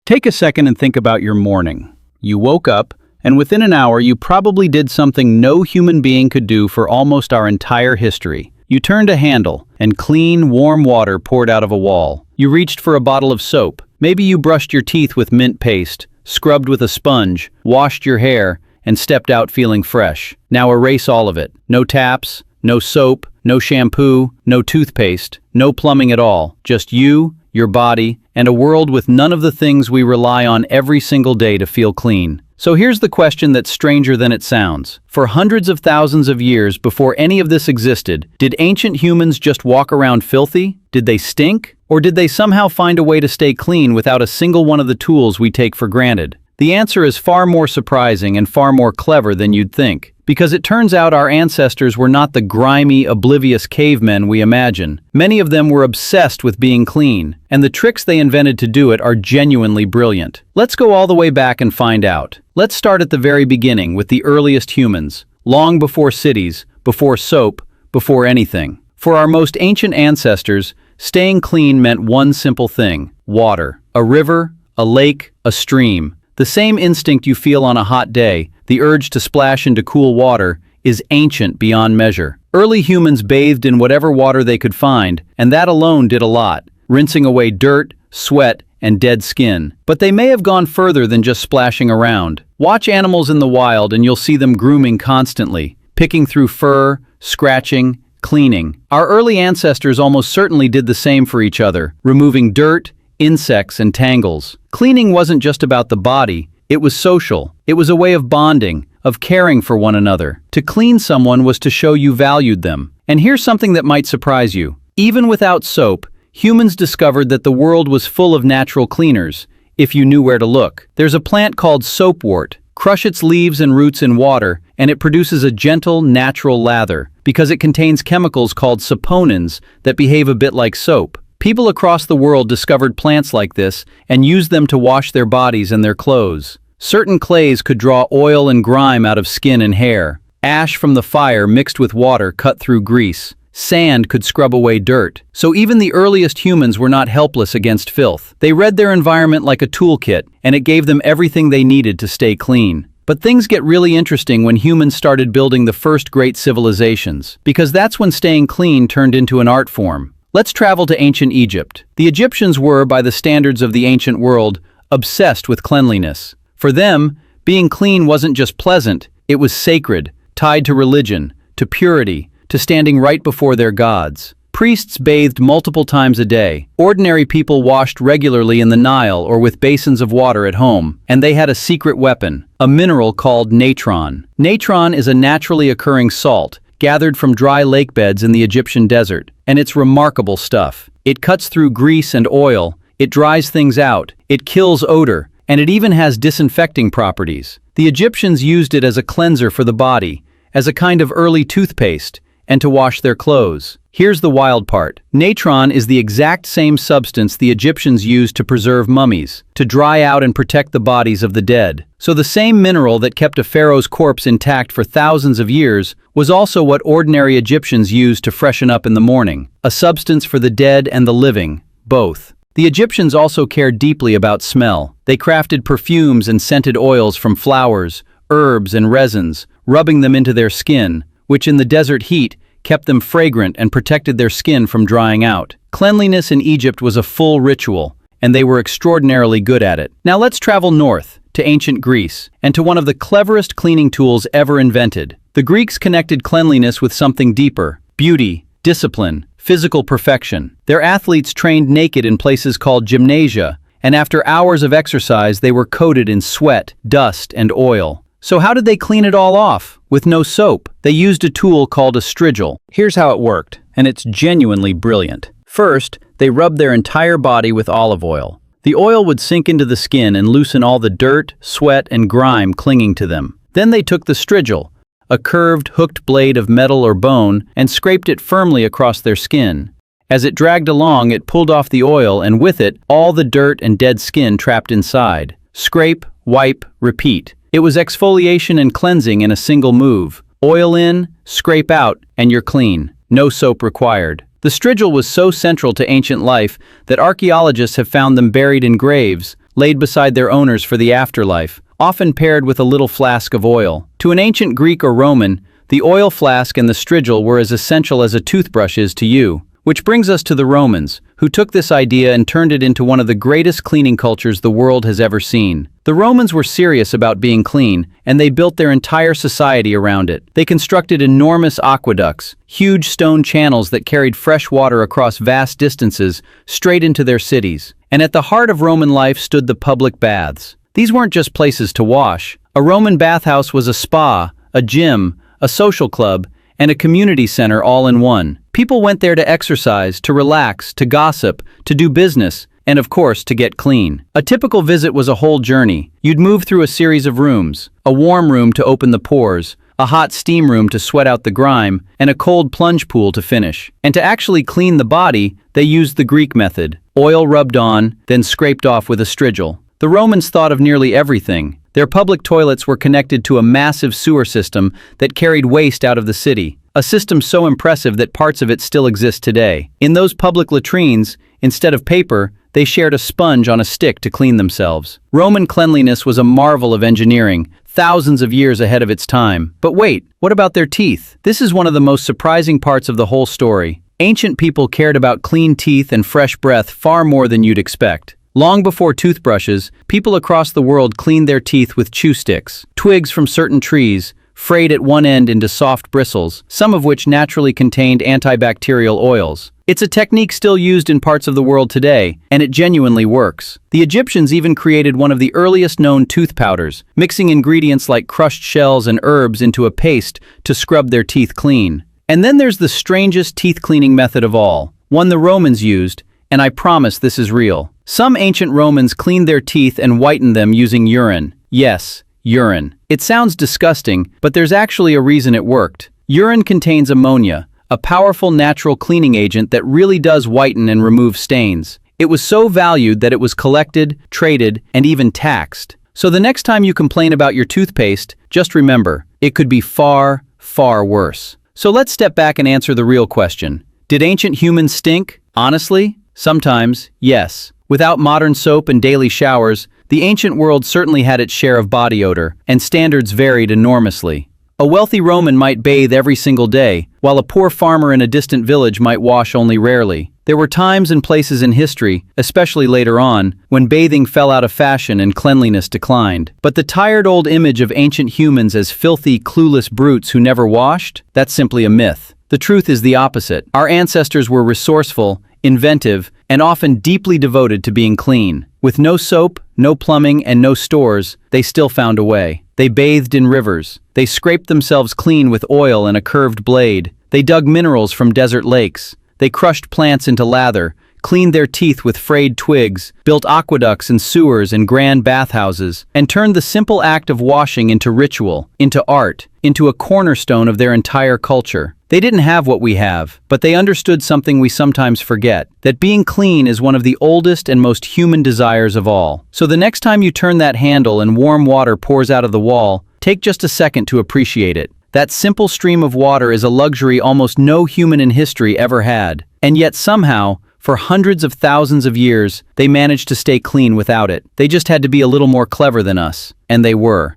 Take a second and think about your morning. You woke up, and within an hour you probably did something no human being could do for almost our entire history. You turned a handle, and clean, warm water poured out of a wall. You reached for a bottle of soap. Maybe you brushed your teeth with mint paste, scrubbed with a sponge, washed your hair, and stepped out feeling fresh. Now erase all of it. No taps, no soap, no shampoo, no toothpaste, no plumbing at all. Just you, your body, and a world with none of the things we rely on every single day to feel clean. So here's the question that's stranger than it sounds. For hundreds of thousands of years before any of this existed, did ancient humans just walk around filthy? Did they stink? Or did they somehow find a way to stay clean without a single one of the tools we take for granted? The answer is far more surprising and far more clever than you'd think. Because it turns out our ancestors were not the grimy, oblivious cavemen we imagine. Many of them were obsessed with being clean, and the tricks they invented to do it are genuinely brilliant. Let's go all the way back and find out. Let's start at the very beginning with the earliest humans, long before cities, before soap, before anything. For our most ancient ancestors, staying clean meant one simple thing: water. A river, a lake, a stream. The same instinct you feel on a hot day, the urge to splash into cool water, is ancient beyond measure. Early humans bathed in whatever water they could find, and that alone did a lot, rinsing away dirt, sweat, and dead skin. But they may have gone further than just splashing around. Watch animals in the wild and you'll see them grooming constantly, picking through fur, scratching, cleaning. Our early ancestors almost certainly did the same for each other, removing dirt, insects, and tangles. Cleaning wasn't just about the body, it was social. It was a way of bonding, of caring for one another. To clean someone was to show you valued them. And here's something that might surprise you. Even without soap, humans discovered that the world was full of natural cleaners, if you knew where to look. There's a plant called soapwort. Crush its leaves and roots in water, and it produces a gentle, natural lather, because it contains chemicals called saponins that behave a bit like soap. People across the world discovered plants like this and used them to wash their bodies and their clothes. Certain clays could draw oil and grime out of skin and hair. Ash from the fire mixed with water cut through grease. Sand could scrub away dirt. So even the earliest humans were not helpless against filth. They read their environment like a toolkit, and it gave them everything they needed to stay clean. But things get really interesting when humans started building the first great civilizations, because that's when staying clean turned into an art form. Let's travel to ancient Egypt. The Egyptians were, by the standards of the ancient world, obsessed with cleanliness. For them, being clean wasn't just pleasant, it was sacred, tied to religion, to purity, to standing right before their gods. Priests bathed multiple times a day. Ordinary people washed regularly in the Nile or with basins of water at home. And they had a secret weapon, a mineral called natron. Natron is a naturally occurring salt, gathered from dry lake beds in the Egyptian desert, and it's remarkable stuff. It cuts through grease and oil, it dries things out, it kills odor, and it even has disinfecting properties. The Egyptians used it as a cleanser for the body, as a kind of early toothpaste, and to wash their clothes. Here's the wild part. Natron is the exact same substance the Egyptians used to preserve mummies, to dry out and protect the bodies of the dead. So the same mineral that kept a pharaoh's corpse intact for thousands of years was also what ordinary Egyptians used to freshen up in the morning, a substance for the dead and the living, both. The Egyptians also cared deeply about smell. They crafted perfumes and scented oils from flowers, herbs, and resins, rubbing them into their skin, which in the desert heat kept them fragrant and protected their skin from drying out. Cleanliness in Egypt was a full ritual, and they were extraordinarily good at it. Now let's travel north, to ancient Greece, and to one of the cleverest cleaning tools ever invented. The Greeks connected cleanliness with something deeper: beauty, discipline, physical perfection. Their athletes trained naked in places called gymnasia, and after hours of exercise they were coated in sweat, dust, and oil. So how did they clean it all off? With no soap. They used a tool called a strigil. Here's how it worked, and it's genuinely brilliant. First, they rubbed their entire body with olive oil. The oil would sink into the skin and loosen all the dirt, sweat, and grime clinging to them. Then they took the strigil, a curved, hooked blade of metal or bone, and scraped it firmly across their skin. As it dragged along, it pulled off the oil, and with it, all the dirt and dead skin trapped inside. Scrape, wipe, repeat. It was exfoliation and cleansing in a single move. Oil in, scrape out, and you're clean. No soap required. The strigil was so central to ancient life that archaeologists have found them buried in graves, laid beside their owners for the afterlife, often paired with a little flask of oil. To an ancient Greek or Roman, the oil flask and the strigil were as essential as a toothbrush is to you. Which brings us to the Romans, who took this idea and turned it into one of the greatest cleaning cultures the world has ever seen. The Romans were serious about being clean, and they built their entire society around it. They constructed enormous aqueducts, huge stone channels that carried fresh water across vast distances straight into their cities. And at the heart of Roman life stood the public baths. These weren't just places to wash. A Roman bathhouse was a spa, a gym, a social club, and a community center all in one. People went there to exercise, to relax, to gossip, to do business, and of course, to get clean. A typical visit was a whole journey. You'd move through a series of rooms: a warm room to open the pores, a hot steam room to sweat out the grime, and a cold plunge pool to finish. And to actually clean the body, they used the Greek method: oil rubbed on, then scraped off with a strigil. The Romans thought of nearly everything. Their public toilets were connected to a massive sewer system that carried waste out of the city, a system so impressive that parts of it still exist today. In those public latrines, instead of paper, they shared a sponge on a stick to clean themselves. Roman cleanliness was a marvel of engineering, thousands of years ahead of its time. But wait, what about their teeth? This is one of the most surprising parts of the whole story. Ancient people cared about clean teeth and fresh breath far more than you'd expect. Long before toothbrushes, people across the world cleaned their teeth with chew sticks, twigs from certain trees, frayed at one end into soft bristles, some of which naturally contained antibacterial oils. It's a technique still used in parts of the world today, and it genuinely works. The Egyptians even created one of the earliest known tooth powders, mixing ingredients like crushed shells and herbs into a paste to scrub their teeth clean. And then there's the strangest teeth cleaning method of all, one the Romans used, and I promise this is real. Some ancient Romans cleaned their teeth and whitened them using urine. Yes, urine. It sounds disgusting, but there's actually a reason it worked. Urine contains ammonia, a powerful natural cleaning agent that really does whiten and remove stains. It was so valued that it was collected, traded, and even taxed. So the next time you complain about your toothpaste, just remember, it could be far, far worse. So let's step back and answer the real question. Did ancient humans stink? Honestly, sometimes, yes. Without modern soap and daily showers, the ancient world certainly had its share of body odor, and standards varied enormously. A wealthy Roman might bathe every single day, while a poor farmer in a distant village might wash only rarely. There were times and places in history, especially later on, when bathing fell out of fashion and cleanliness declined. But the tired old image of ancient humans as filthy, clueless brutes who never washed? That's simply a myth. The truth is the opposite. Our ancestors were resourceful, inventive, and often deeply devoted to being clean. With no soap, no plumbing, and no stores, they still found a way. They bathed in rivers. They scraped themselves clean with oil and a curved blade. They dug minerals from desert lakes. They crushed plants into lather, cleaned their teeth with frayed twigs, built aqueducts and sewers and grand bathhouses, and turned the simple act of washing into ritual, into art, into a cornerstone of their entire culture. They didn't have what we have, but they understood something we sometimes forget, that being clean is one of the oldest and most human desires of all. So the next time you turn that handle and warm water pours out of the wall, take just a second to appreciate it. That simple stream of water is a luxury almost no human in history ever had. And yet somehow, for hundreds of thousands of years, they managed to stay clean without it. They just had to be a little more clever than us. And they were.